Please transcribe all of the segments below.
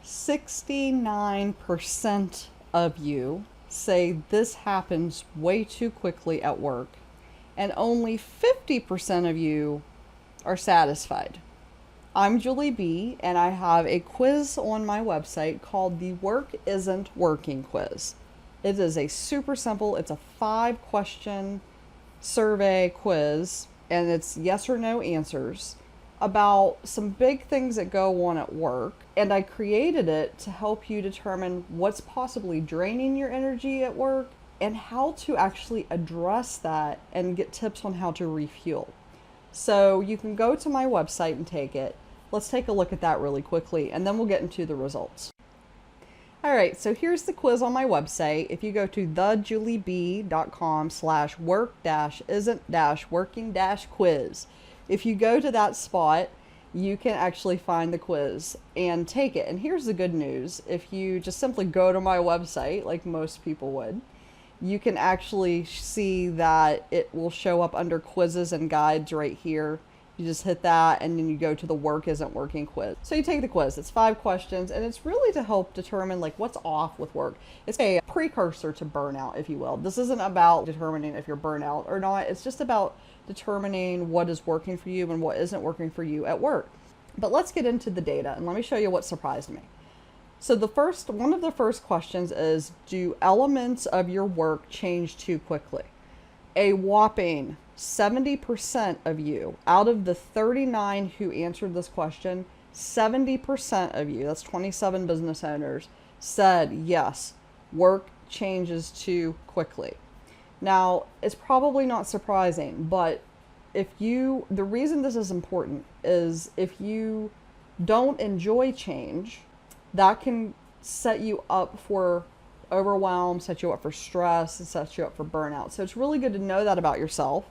69% of you say this happens way too quickly at work, and only 50% of you are satisfied. I'm Julie B, and I have a quiz on my website called the Work Isn't Working Quiz. It is a super simple, it's a 5-question survey quiz, and it's yes or no answers about some big things that go on at work. And I created it to help you determine what's possibly draining your energy at work and how to actually address that and get tips on how to refuel. So you can go to my website and take it. Let's take a look at that really quickly, and then we'll get into the results. All right, so here's the quiz on my website. If you go to thejulieb.com/work-isn't-working-quiz, if you go to that spot, you can actually find the quiz and take it. And here's the good news. If you just simply go to my website, like most people would, you can actually see that it will show up under quizzes and guides right here. You just hit that, and then you go to the Work Isn't Working quiz. So you take the quiz. It's 5 questions, and it's really to help determine like what's off with work. It's a precursor to burnout, if you will. This isn't about determining if you're burnout or not. It's just about determining what is working for you and what isn't working for you at work. But let's get into the data, and let me show you what surprised me. So one of the first questions is, do elements of your work change too quickly? A whopping 70% of you, out of the 39 who answered this question, 70% of you, that's 27 business owners, said yes, work changes too quickly. Now, it's probably not surprising, but the reason this is important is if you don't enjoy change, that can set you up for overwhelm, set you up for stress, and set you up for burnout. So it's really good to know that about yourself,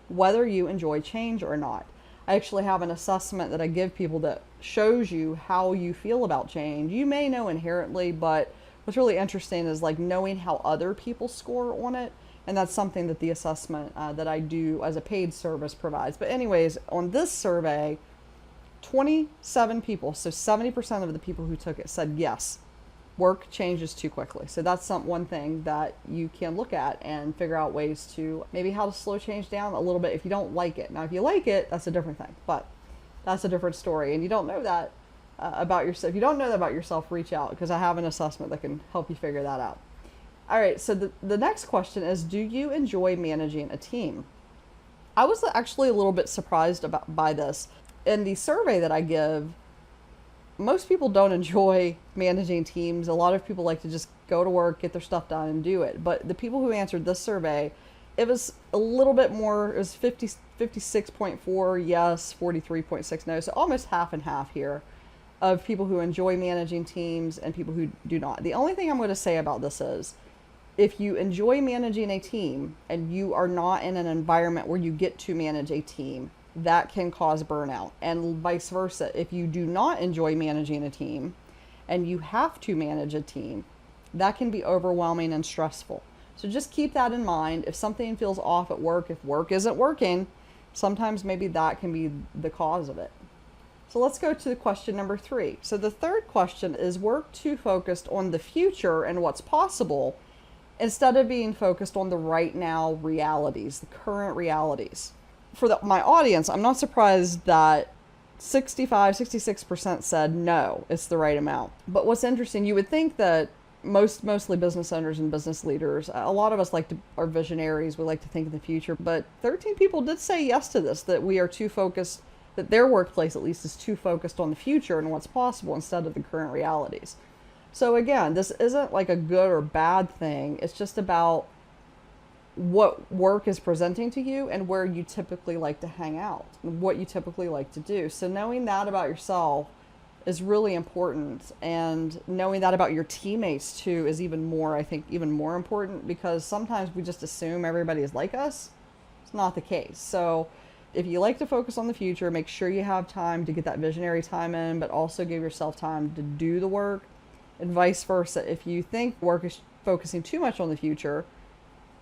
whether you enjoy change or not. I actually have an assessment that I give people that shows you how you feel about change. You may know inherently, but what's really interesting is like knowing how other people score on it. And that's something that the assessment that I do as a paid service provides. But anyways, on this survey, 27 people, so 70% of the people who took it said yes, work changes too quickly. So that's one thing that you can look at and figure out ways to maybe how to slow change down a little bit if you don't like it. Now, if you like it, that's a different thing, but that's a different story. And you don't know that about yourself. If you don't know that about yourself, reach out, because I have an assessment that can help you figure that out. All right, so the next question is, do you enjoy managing a team? I was actually a little bit surprised by this. In the survey that I give, most people don't enjoy managing teams. A lot of people like to just go to work, get their stuff done, and do it. But the people who answered this survey, it was a little bit more. It was 56.4 yes, 43.6 no. So almost half and half here of people who enjoy managing teams and people who do not. The only thing I'm going to say about this is, if you enjoy managing a team and you are not in an environment where you get to manage a team, that can cause burnout, and vice versa. If you do not enjoy managing a team and you have to manage a team, that can be overwhelming and stressful. So just keep that in mind. If something feels off at work, if work isn't working, sometimes maybe that can be the cause of it. So let's go to question number 3. So the third question is, work too focused on the future and what's possible instead of being focused on the right now realities, the current realities. For my audience, I'm not surprised that 66% said no, it's the right amount. But what's interesting, you would think that mostly business owners and business leaders, a lot of us are visionaries, we like to think of the future, but 13 people did say yes to this, that we are too focused, that their workplace at least is too focused on the future and what's possible instead of the current realities. So again, this isn't like a good or bad thing, it's just about what work is presenting to you and where you typically like to hang out, what you typically like to do. So knowing that about yourself is really important, and knowing that about your teammates too is even more important, because sometimes we just assume everybody is like us. It's not the case. So if you like to focus on the future, make sure you have time to get that visionary time in, but also give yourself time to do the work, and vice versa. If you think work is focusing too much on the future,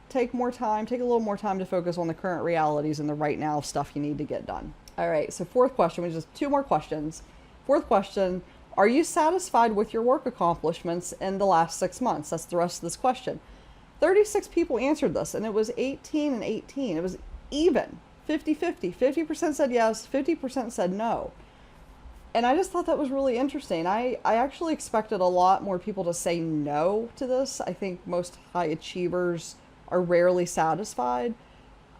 take a little more time to focus on the current realities and the right now stuff you need to get done. All right, so fourth question, which is 2 more questions. Fourth question, Are you satisfied with your work accomplishments in the last 6 months? That's the rest of this question. 36 people answered this, and it was 18 and 18. It was even, 50-50. 50% said yes, 50% said no. And I just thought that was really interesting. I actually expected a lot more people to say no to this. I think most high achievers are rarely satisfied.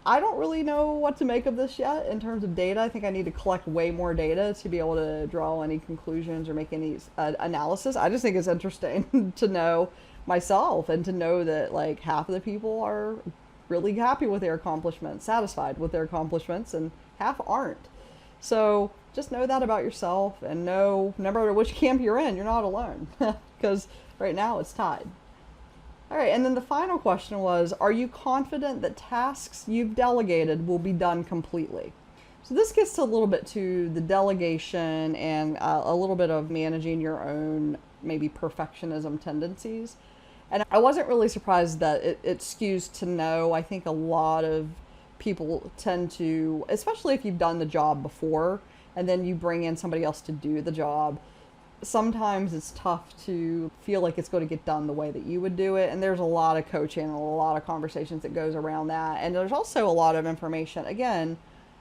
I don't really know what to make of this yet in terms of data. I think I need to collect way more data to be able to draw any conclusions or make any analysis. I just think it's interesting to know myself and to know that like half of the people are really happy with their accomplishments, satisfied with their accomplishments, and half aren't. So just know that about yourself, and know no matter which camp you're in, you're not alone, because right now it's tied. All right, and then the final question was, are you confident that tasks you've delegated will be done completely? So this gets to a little bit to the delegation and a little bit of managing your own maybe perfectionism tendencies. And I wasn't really surprised that it skews to no. I think a lot of people tend to, especially if you've done the job before and then you bring in somebody else to do the job, sometimes it's tough to feel like it's going to get done the way that you would do it. And there's a lot of coaching and a lot of conversations that goes around that. And there's also a lot of information. Again,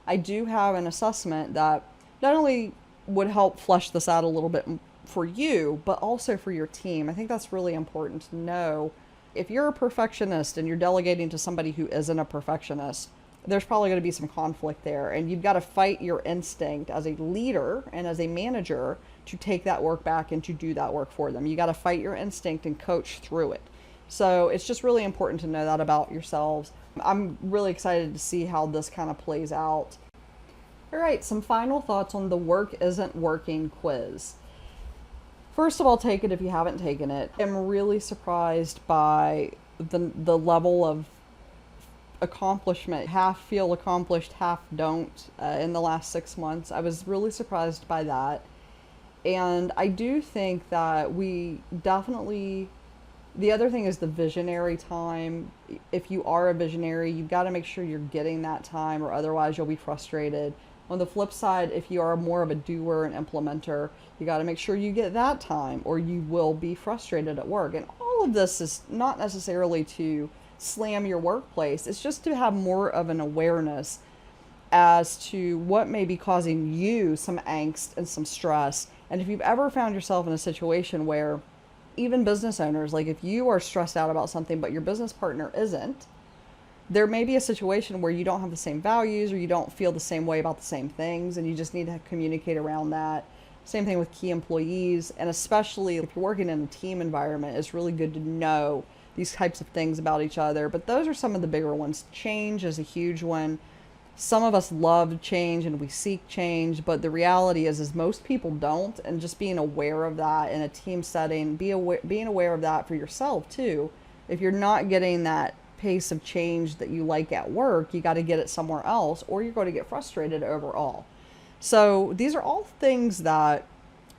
I do have an assessment that not only would help flesh this out a little bit for you, but also for your team. I think that's really important to know. If you're a perfectionist and you're delegating to somebody who isn't a perfectionist, there's probably going to be some conflict there. And you've got to fight your instinct as a leader and as a manager to take that work back and to do that work for them. You got to fight your instinct and coach through it. So it's just really important to know that about yourselves. I'm really excited to see how this kind of plays out. All right, some final thoughts on the work isn't working quiz. First of all, take it if you haven't taken it. I'm really surprised by the level of accomplishment. Half feel accomplished, half don't in the last 6 months. I was really surprised by that. And I do think that we definitely, the other thing is the visionary time. If you are a visionary, you've got to make sure you're getting that time, or otherwise you'll be frustrated. On the flip side, if you are more of a doer and implementer, you got to make sure you get that time, or you will be frustrated at work. And all of this is not necessarily to slam your workplace. It's just to have more of an awareness as to what may be causing you some angst and some stress. And if you've ever found yourself in a situation where even business owners, like if you are stressed out about something but your business partner isn't, there may be a situation where you don't have the same values or you don't feel the same way about the same things, and you just need to communicate around that. Same thing with key employees, and especially if you're working in a team environment, it's really good to know these types of things about each other. But those are some of the bigger ones. Change is a huge one. Some of us love change and we seek change, but the reality is most people don't. And just being aware of that in a team setting, being aware of that for yourself too. If you're not getting that pace of change that you like at work, you got to get it somewhere else, or you're going to get frustrated overall. So these are all things that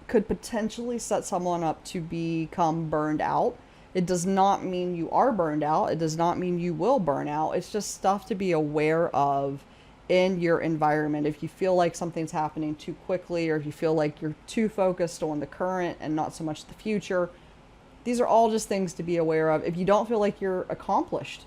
could potentially set someone up to become burned out. It does not mean you are burned out. It does not mean you will burn out. It's just stuff to be aware of in your environment. If you feel like something's happening too quickly, or if you feel like you're too focused on the current and not so much the future, these are all just things to be aware of. If you don't feel like you're accomplished,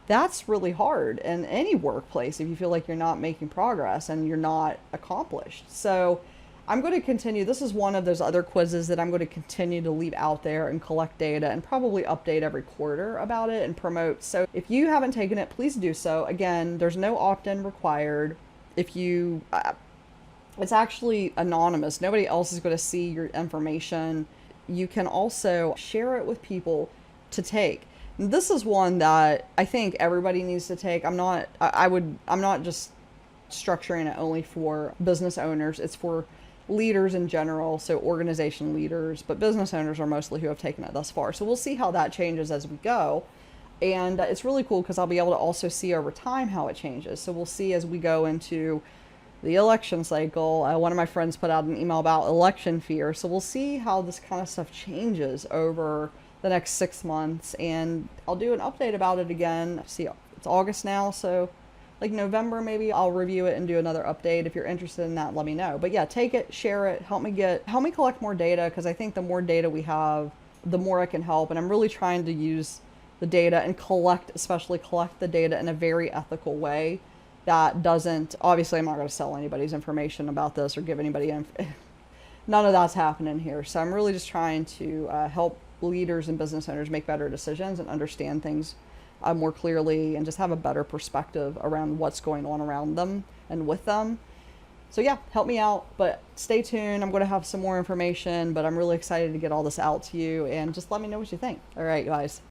that's really hard in any workplace, if you feel like you're not making progress and you're not accomplished. So I'm going to continue. This is one of those other quizzes that I'm going to continue to leave out there and collect data and probably update every quarter about it and promote. So if you haven't taken it, please do so. Again, there's no opt-in required. If you, it's actually anonymous. Nobody else is going to see your information. You can also share it with people to take. This is one that I think everybody needs to take. I'm not just structuring it only for business owners. It's for leaders in general, so organization leaders, but business owners are mostly who have taken it thus far. So we'll see how that changes as we go. And it's really cool because I'll be able to also see over time how it changes. So we'll see as we go into the election cycle. One of my friends put out an email about election fear. So we'll see how this kind of stuff changes over the next 6 months, and I'll do an update about it again. See, it's August now, so like November, maybe I'll review it and do another update. If you're interested in that, let me know. But yeah, take it, share it, help me collect more data, because I think the more data we have, the more I can help. And I'm really trying to use the data and especially collect the data in a very ethical way that doesn't, obviously I'm not going to sell anybody's information about this or give anybody none of that's happening here. So I'm really just trying to help leaders and business owners make better decisions and understand things more clearly, and just have a better perspective around what's going on around them and with them. So yeah, help me out, but stay tuned. I'm going to have some more information, but I'm really excited to get all this out to you, and just let me know what you think. All right, guys.